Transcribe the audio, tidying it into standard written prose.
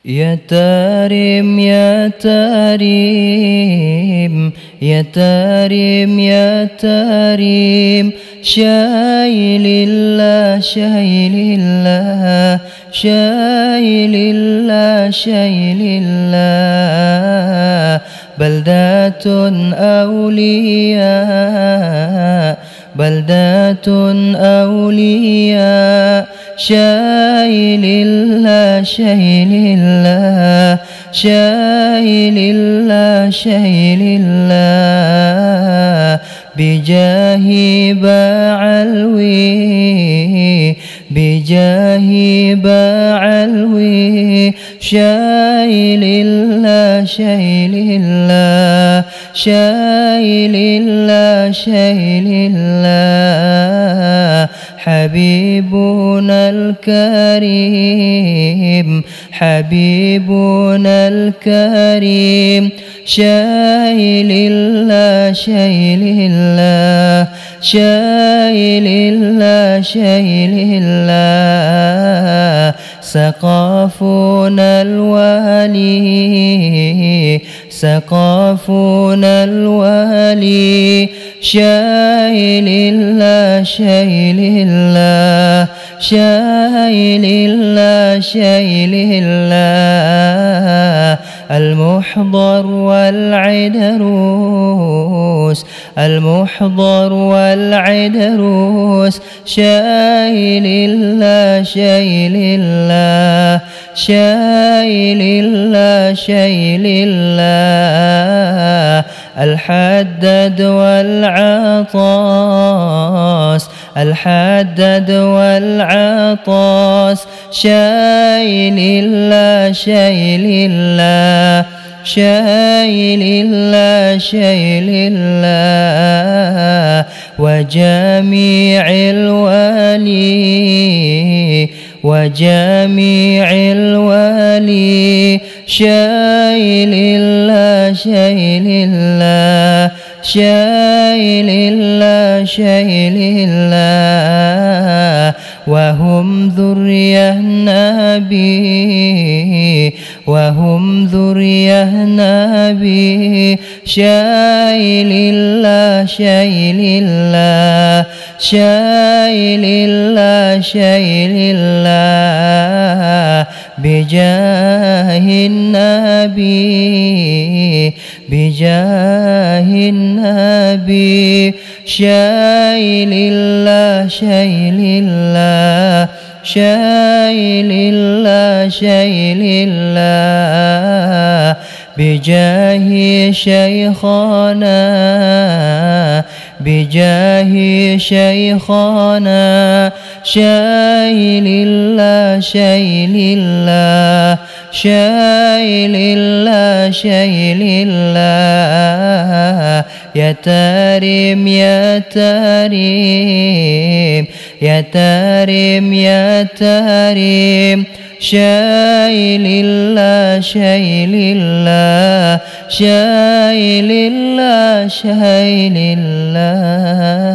يا تاريم يا تاريم يا تاريم يا تاريم شايل الله شايل الله شايل الله شايل الله بلدات أولياء بلدات أولياء شايل الله شايل الله شايل الله شايل الله بجاه بعلوي بجاه بعلوي شايل الله شايل الله شايل الله شايل الله حبيبنا الكريم حبيبنا الكريم شايل الله شايل الله شايل الله شايل الله سقافنا الوالي سقافنا الوالي شايل الله شايل الله شايل الله شايل الله المحضر والعدروس المحضر والعدروس شايل الله شايل الله شايل الله شايل الله الحدد والعطاس الحدد والعطاس شايل الله شايل الله شايل الله شايل الله وجميع الوالي وجميع الوالي شايل الله شايل الله شايل الله شايل الله وهم ذرية النبي وهم ذرية النبي شايل الله شايل الله شايل الله شايل الله بجاه النبي بجاه النبي شايل الله شايل الله شايل الله شايل الله بجاه شيخنا بجاه شيخنا شايل الله شايل الله شايل الله شايل الله يا تاريم يا تاريم يا تاريم يا تاريم شايل الله شايل الله شايل الله شايل الله